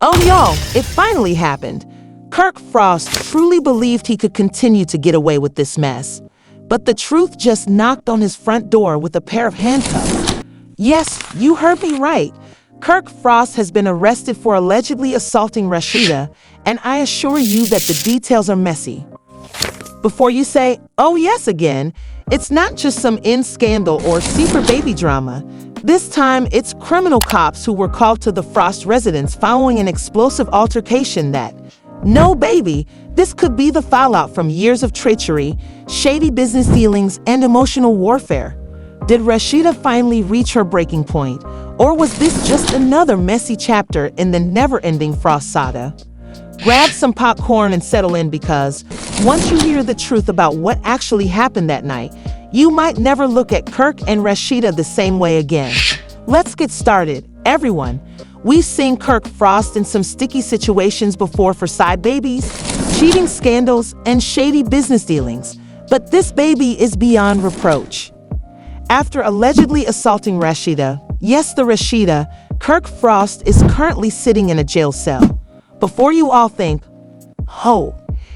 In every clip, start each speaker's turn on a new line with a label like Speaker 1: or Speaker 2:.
Speaker 1: Oh y'all, it finally happened. Kirk Frost truly believed he could continue to get away with this mess. But the truth just knocked on his front door with a pair of handcuffs. Yes, you heard me right. Kirk Frost has been arrested for allegedly assaulting Rashida, and I assure you that the details are messy. Before you say, oh yes again, it's not just some scandal or secret baby drama. This time, it's criminal cops who were called to the Frost residence following an explosive altercation that, no baby, this could be the fallout from years of treachery, shady business dealings, and emotional warfare. Did Rashida finally reach her breaking point, or was this just another messy chapter in the never-ending Frost saga? Grab some popcorn and settle in because, once you hear the truth about what actually happened that night, you might never look at Kirk and Rashida the same way again. Let's get started, everyone. We've seen Kirk Frost in some sticky situations before for side babies, cheating scandals, and shady business dealings, but this baby is beyond reproach. After allegedly assaulting Rashida, yes, the Rashida, Kirk Frost is currently sitting in a jail cell. Before you all think, oh,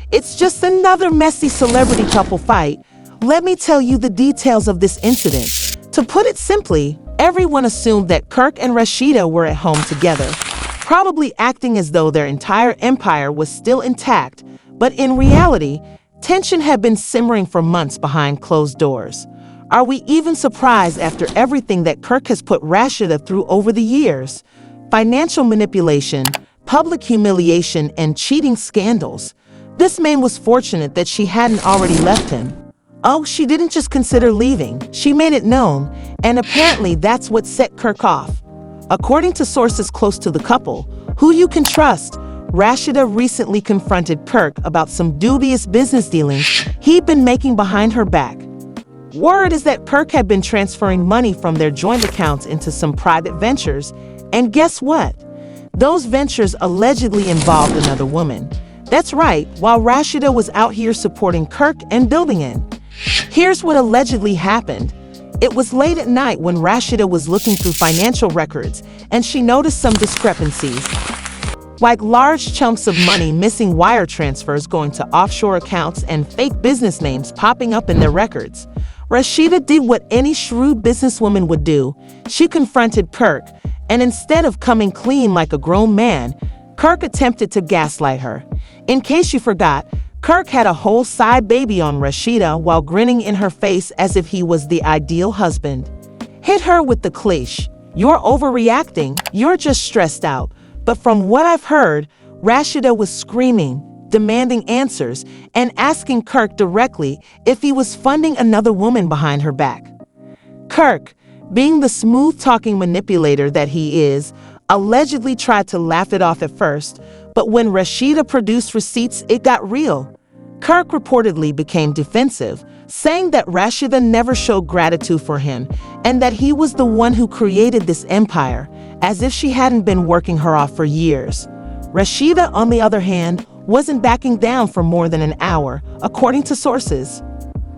Speaker 1: it's just another messy celebrity couple fight, let me tell you the details of this incident. To put it simply, everyone assumed that Kirk and Rashida were at home together, probably acting as though their entire empire was still intact, but in reality, tension had been simmering for months behind closed doors. Are we even surprised after everything that Kirk has put Rashida through over the years? Financial manipulation, public humiliation, and cheating scandals. This man was fortunate that she hadn't already left him. Oh, she didn't just consider leaving, she made it known, and apparently that's what set Kirk off. According to sources close to the couple, who you can trust, Rashida recently confronted Kirk about some dubious business dealings he'd been making behind her back. Word is that Kirk had been transferring money from their joint accounts into some private ventures, and guess what? Those ventures allegedly involved another woman. That's right, while Rashida was out here supporting Kirk and building it. Here's what allegedly happened. It was late at night when Rashida was looking through financial records, and she noticed some discrepancies, like large chunks of money missing, wire transfers going to offshore accounts, and fake business names popping up in their records. Rashida did what any shrewd businesswoman would do. She confronted Kirk, and instead of coming clean like a grown man, Kirk attempted to gaslight her. In case you forgot, Kirk had a whole side baby on Rashida while grinning in her face as if he was the ideal husband. Hit her with the cliche, "You're overreacting, you're just stressed out." But from what I've heard, Rashida was screaming, demanding answers, and asking Kirk directly if he was funding another woman behind her back. Kirk, being the smooth-talking manipulator that he is, allegedly tried to laugh it off at first, but when Rashida produced receipts, it got real. Kirk reportedly became defensive, saying that Rashida never showed gratitude for him and that he was the one who created this empire, as if she hadn't been working her off for years. Rashida, on the other hand, wasn't backing down for more than an hour, according to sources.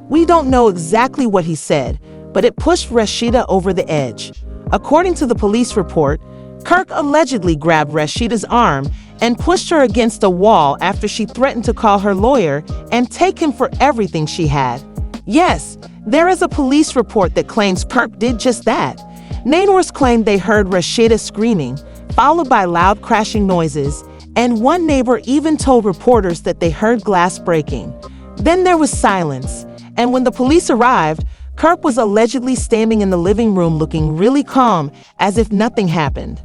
Speaker 1: We don't know exactly what he said, but it pushed Rashida over the edge. According to the police report, Kirk allegedly grabbed Rashida's arm and pushed her against a wall after she threatened to call her lawyer and take him for everything she had. Yes, there is a police report that claims Kirk did just that. Neighbors claimed they heard Rashida screaming, followed by loud crashing noises, and one neighbor even told reporters that they heard glass breaking. Then there was silence, and when the police arrived, Kirk was allegedly standing in the living room looking really calm, as if nothing happened.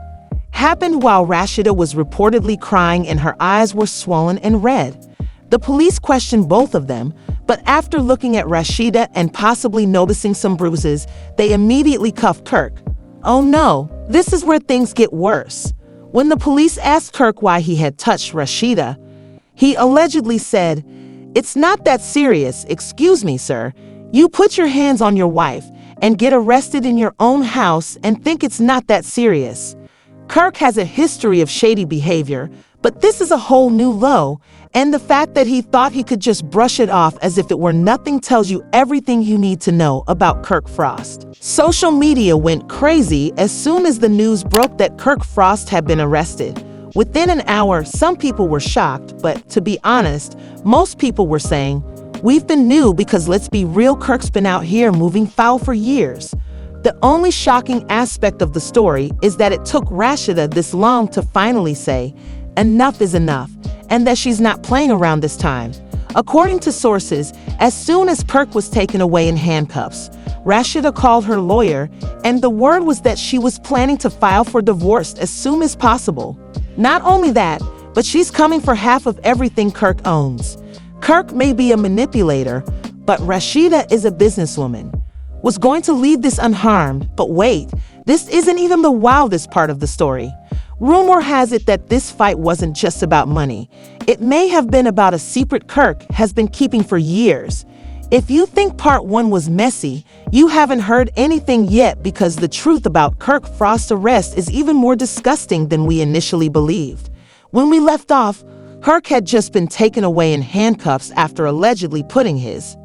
Speaker 1: Happened while Rashida was reportedly crying and her eyes were swollen and red. The police questioned both of them, but after looking at Rashida and possibly noticing some bruises, they immediately cuffed Kirk. Oh no, this is where things get worse. When the police asked Kirk why he had touched Rashida, he allegedly said, "It's not that serious, excuse me, sir. You put your hands on your wife and get arrested in your own house and think it's not that serious." Kirk has a history of shady behavior, but this is a whole new low, and the fact that he thought he could just brush it off as if it were nothing tells you everything you need to know about Kirk Frost. Social media went crazy as soon as the news broke that Kirk Frost had been arrested, Within an hour, some people were shocked, but to be honest, most people were saying, "We've been new because let's be real, Kirk's been out here moving foul for years." The only shocking aspect of the story is that it took Rashida this long to finally say, "Enough is enough," and that she's not playing around this time. According to sources, as soon as Kirk was taken away in handcuffs, Rashida called her lawyer, and the word was that she was planning to file for divorce as soon as possible. Not only that, but she's coming for half of everything Kirk owns. Kirk may be a manipulator, but Rashida is a businesswoman. Was going to leave this unharmed, but wait, this isn't even the wildest part of the story. Rumor has it that this fight wasn't just about money. It may have been about a secret Kirk has been keeping for years. If you think part 1 was messy, you haven't heard anything yet, because the truth about Kirk Frost's arrest is even more disgusting than we initially believed. When we left off, Kirk had just been taken away in handcuffs after allegedly putting his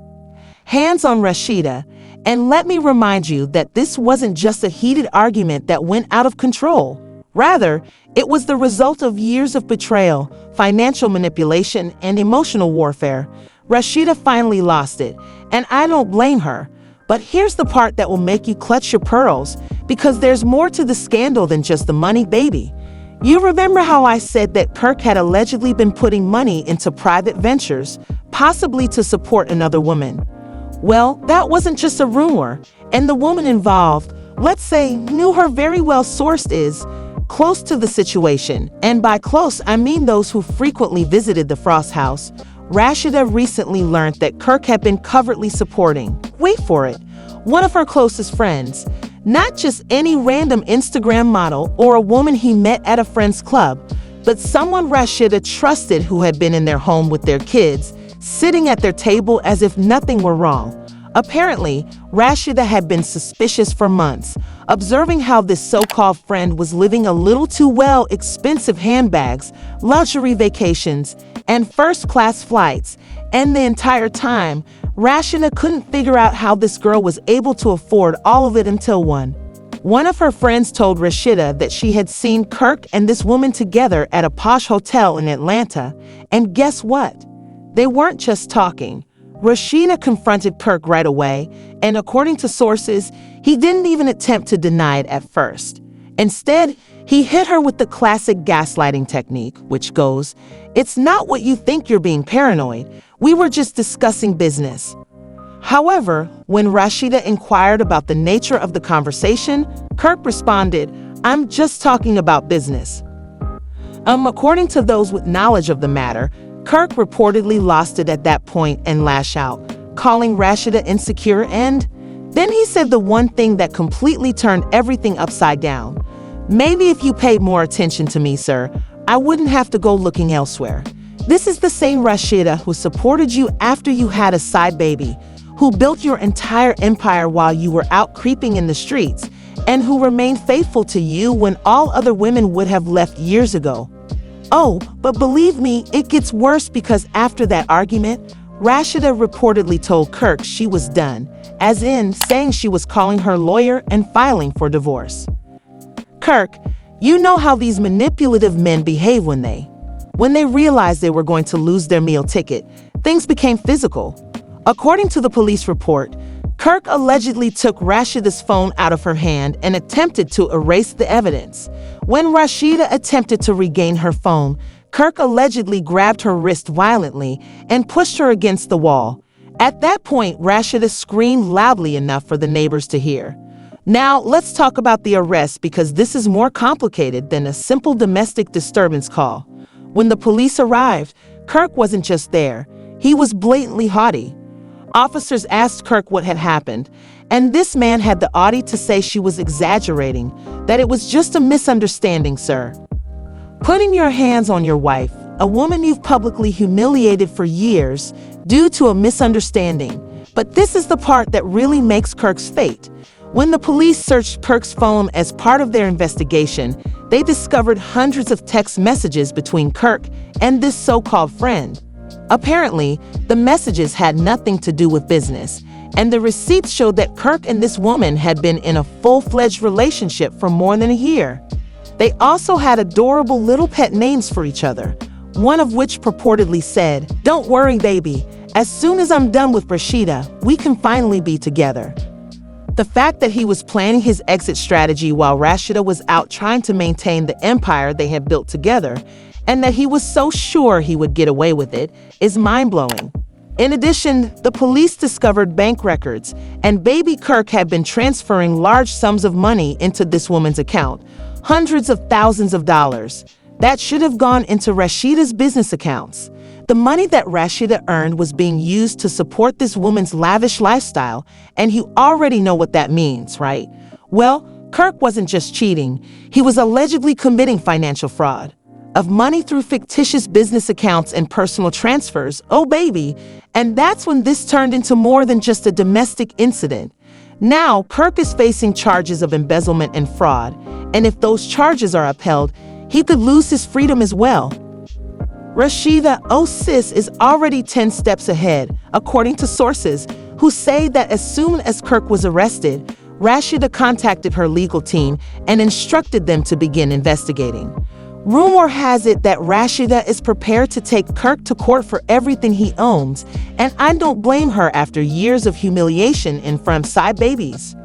Speaker 1: hands on Rashida. And let me remind you that this wasn't just a heated argument that went out of control. Rather, it was the result of years of betrayal, financial manipulation, and emotional warfare. Rashida finally lost it, and I don't blame her. But here's the part that will make you clutch your pearls, because there's more to the scandal than just the money, baby. You remember how I said that Kirk had allegedly been putting money into private ventures, possibly to support another woman? Well, that wasn't just a rumor, and the woman involved, let's say, knew her very well. Sourced is close to the situation, and by close, I mean those who frequently visited the Frost house. Rashida recently learned that Kirk had been covertly supporting, wait for it, one of her closest friends. Not just any random Instagram model or a woman he met at a friend's club, but someone Rashida trusted who had been in their home with their kids, sitting at their table as if nothing were wrong. Apparently, Rashida had been suspicious for months, observing how this so-called friend was living a little too well, expensive handbags, luxury vacations, and first-class flights. And the entire time, Rashida couldn't figure out how this girl was able to afford all of it until one of her friends told Rashida that she had seen Kirk and this woman together at a posh hotel in Atlanta. And guess what? They weren't just talking. Rashida confronted Kirk right away, and according to sources, he didn't even attempt to deny it at first. Instead, he hit her with the classic gaslighting technique, which goes, "It's not what you think, you're being paranoid. We were just discussing business." However, when Rashida inquired about the nature of the conversation, Kirk responded, "I'm just talking about business." According to those with knowledge of the matter, Kirk reportedly lost it at that point and lashed out, calling Rashida insecure, and then he said the one thing that completely turned everything upside down. "Maybe if you paid more attention to me, sir, I wouldn't have to go looking elsewhere." This is the same Rashida who supported you after you had a side baby, who built your entire empire while you were out creeping in the streets, and who remained faithful to you when all other women would have left years ago. Oh, but believe me, it gets worse, because after that argument, Rashida reportedly told Kirk she was done, as in saying she was calling her lawyer and filing for divorce. Kirk, you know how these manipulative men behave when they realized they were going to lose their meal ticket. Things became physical. According to the police report, Kirk allegedly took Rashida's phone out of her hand and attempted to erase the evidence. When Rashida attempted to regain her phone, Kirk allegedly grabbed her wrist violently and pushed her against the wall. At that point, Rashida screamed loudly enough for the neighbors to hear. Now, let's talk about the arrest, because this is more complicated than a simple domestic disturbance call. When the police arrived, Kirk wasn't just there. He was blatantly haughty. Officers asked Kirk what had happened, and this man had the audacity to say she was exaggerating, that it was just a misunderstanding, sir. Putting your hands on your wife, a woman you've publicly humiliated for years, due to a misunderstanding. But this is the part that really makes Kirk's fate. When the police searched Kirk's phone as part of their investigation, they discovered hundreds of text messages between Kirk and this so-called friend. Apparently, the messages had nothing to do with business, and the receipts showed that Kirk and this woman had been in a full-fledged relationship for more than a year. They also had adorable little pet names for each other, one of which purportedly said, "Don't worry, baby. As soon as I'm done with Rashida, we can finally be together." The fact that he was planning his exit strategy while Rashida was out trying to maintain the empire they had built together, and that he was so sure he would get away with it, is mind-blowing. In addition, the police discovered bank records, and baby Kirk had been transferring large sums of money into this woman's account, hundreds of thousands of dollars, that should have gone into Rashida's business accounts. The money that Rashida earned was being used to support this woman's lavish lifestyle, and you already know what that means, right? Well, Kirk wasn't just cheating, he was allegedly committing financial fraud. Of money through fictitious business accounts and personal transfers, oh baby, and that's when this turned into more than just a domestic incident. Now, Kirk is facing charges of embezzlement and fraud, and if those charges are upheld, he could lose his freedom as well. Rashida, oh sis, is already 10 steps ahead, according to sources, who say that as soon as Kirk was arrested, Rashida contacted her legal team and instructed them to begin investigating. Rumor has it that Rashida is prepared to take Kirk to court for everything he owns, and I don't blame her after years of humiliation in front of side babies.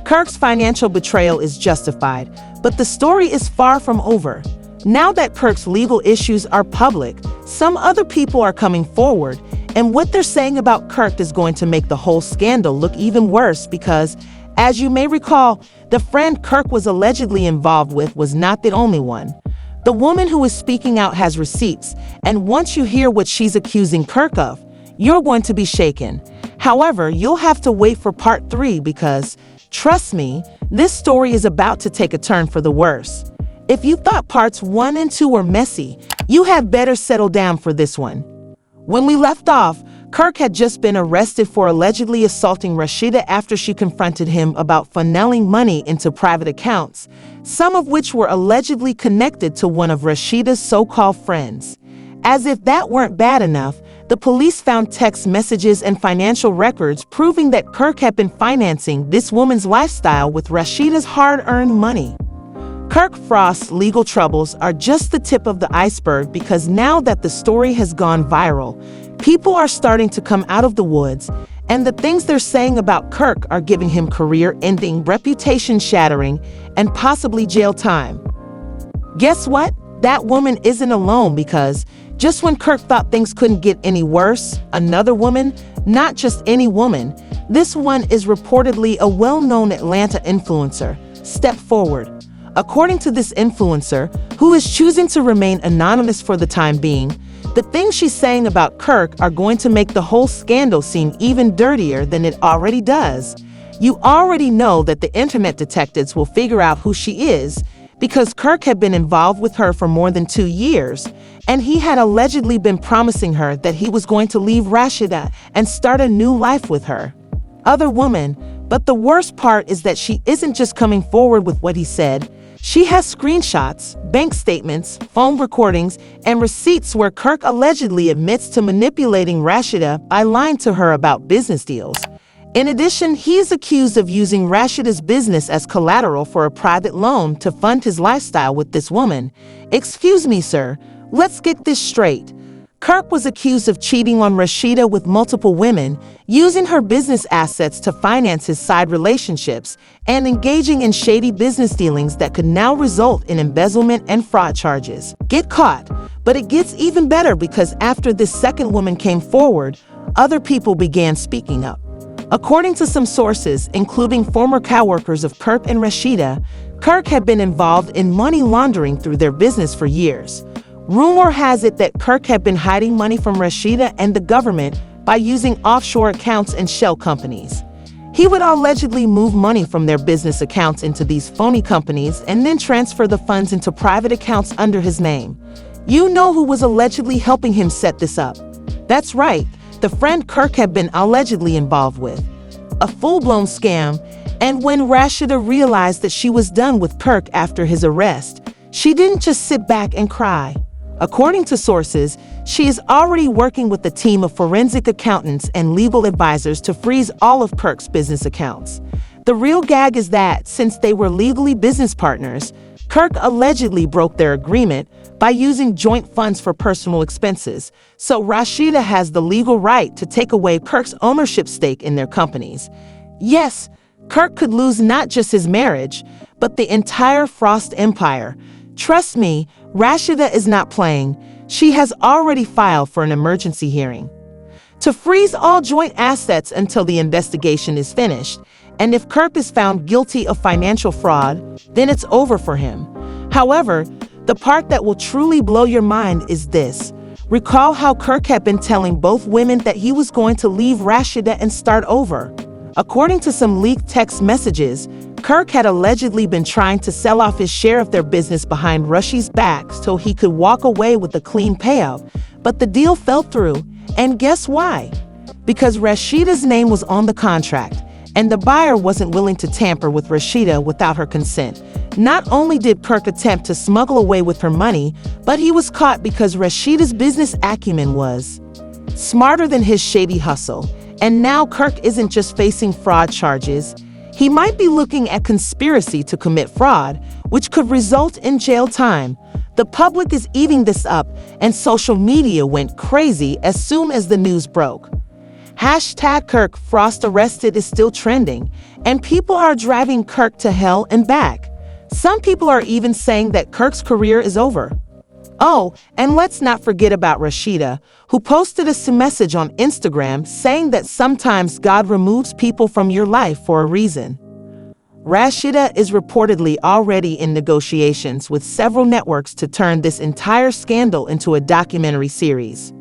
Speaker 1: Kirk's financial betrayal is justified, but the story is far from over. Now that Kirk's legal issues are public, some other people are coming forward, and what they're saying about Kirk is going to make the whole scandal look even worse because, as you may recall, the friend Kirk was allegedly involved with was not the only one. The woman who is speaking out has receipts, and once you hear what she's accusing Kirk of, you're going to be shaken. However, you'll have to wait for part 3 because, trust me, this story is about to take a turn for the worse. If you thought parts 1 and 2 were messy, you had better settle down for this one. When we left off, Kirk had just been arrested for allegedly assaulting Rashida after she confronted him about funneling money into private accounts, some of which were allegedly connected to one of Rashida's so-called friends. As if that weren't bad enough, the police found text messages and financial records proving that Kirk had been financing this woman's lifestyle with Rashida's hard-earned money. Kirk Frost's legal troubles are just the tip of the iceberg because now that the story has gone viral, people are starting to come out of the woods, and the things they're saying about Kirk are giving him career-ending, reputation-shattering, and possibly jail time. Guess what? That woman isn't alone because just when Kirk thought things couldn't get any worse, another woman, not just any woman, this one is reportedly a well-known Atlanta influencer, stepped forward. According to this influencer, who is choosing to remain anonymous for the time being, the things she's saying about Kirk are going to make the whole scandal seem even dirtier than it already does. You already know that the internet detectives will figure out who she is because Kirk had been involved with her for more than 2 years, and he had allegedly been promising her that he was going to leave Rashida and start a new life with her. Other woman, but the worst part is that she isn't just coming forward with what he said. She has screenshots, bank statements, phone recordings, and receipts where Kirk allegedly admits to manipulating Rashida by lying to her about business deals. In addition, he is accused of using Rashida's business as collateral for a private loan to fund his lifestyle with this woman. Excuse me, sir. Let's get this straight. Kirk was accused of cheating on Rashida with multiple women, using her business assets to finance his side relationships, and engaging in shady business dealings that could now result in embezzlement and fraud charges. Get caught. But it gets even better because after this second woman came forward, other people began speaking up. According to some sources, including former coworkers of Kirk and Rashida, Kirk had been involved in money laundering through their business for years. Rumor has it that Kirk had been hiding money from Rashida and the government by using offshore accounts and shell companies. He would allegedly move money from their business accounts into these phony companies and then transfer the funds into private accounts under his name. You know who was allegedly helping him set this up. That's right, the friend Kirk had been allegedly involved with. A full-blown scam, and when Rashida realized that she was done with Kirk after his arrest, she didn't just sit back and cry. According to sources, she is already working with a team of forensic accountants and legal advisors to freeze all of Kirk's business accounts. The real gag is that, since they were legally business partners, Kirk allegedly broke their agreement by using joint funds for personal expenses, so Rashida has the legal right to take away Kirk's ownership stake in their companies. Yes, Kirk could lose not just his marriage, but the entire Frost empire. Trust me, Rashida is not playing. She has already filed for an emergency hearing to freeze all joint assets until the investigation is finished. And if Kirk is found guilty of financial fraud, then it's over for him. However, the part that will truly blow your mind is this. Recall how Kirk had been telling both women that he was going to leave Rashida and start over. According to some leaked text messages, Kirk had allegedly been trying to sell off his share of their business behind Rashida's back so he could walk away with a clean payout. But the deal fell through, and guess why? Because Rashida's name was on the contract, and the buyer wasn't willing to tamper with Rashida without her consent. Not only did Kirk attempt to smuggle away with her money, but he was caught because Rashida's business acumen was smarter than his shady hustle. And now Kirk isn't just facing fraud charges. He might be looking at conspiracy to commit fraud, which could result in jail time. The public is eating this up, and social media went crazy as soon as the news broke. Hashtag Kirk Frost arrested is still trending, and people are driving Kirk to hell and back. Some people are even saying that Kirk's career is over. Oh, and let's not forget about Rashida, who posted a message on Instagram saying that sometimes God removes people from your life for a reason. Rashida is reportedly already in negotiations with several networks to turn this entire scandal into a documentary series.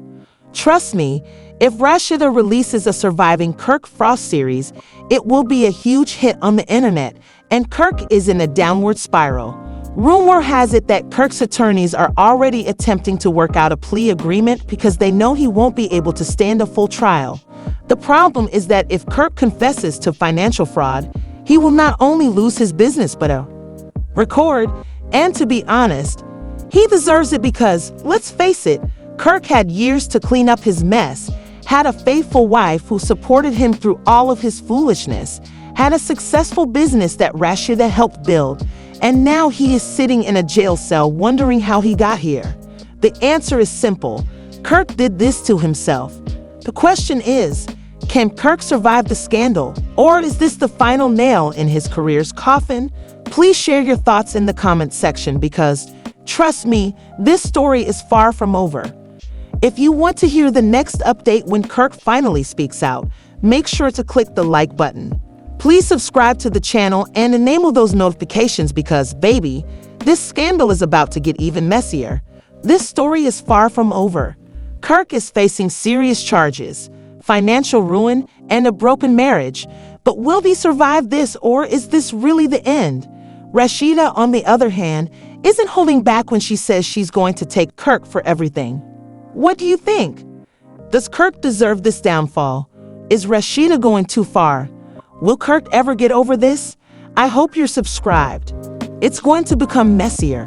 Speaker 1: Trust me, if Rashida releases a surviving Kirk Frost series, it will be a huge hit on the internet, and Kirk is in a downward spiral. Rumor has it that Kirk's attorneys are already attempting to work out a plea agreement because they know he won't be able to stand a full trial. The problem is that if Kirk confesses to financial fraud, he will not only lose his business but a record, and to be honest, he deserves it because, let's face it, Kirk had years to clean up his mess, had a faithful wife who supported him through all of his foolishness, had a successful business that Rashida helped build, and now he is sitting in a jail cell wondering how he got here. The answer is simple. Kirk did this to himself. The question is, can Kirk survive the scandal, or is this the final nail in his career's coffin? Please share your thoughts in the comments section because, trust me, this story is far from over. If you want to hear the next update when Kirk finally speaks out, make sure to click the like button. Please subscribe to the channel and enable those notifications because, baby, this scandal is about to get even messier. This story is far from over. Kirk is facing serious charges, financial ruin, and a broken marriage. But will he survive this, or is this really the end? Rashida, on the other hand, isn't holding back when she says she's going to take Kirk for everything. What do you think? Does Kirk deserve this downfall? Is Rashida going too far? Will Kirk ever get over this? I hope you're subscribed. It's going to become messier.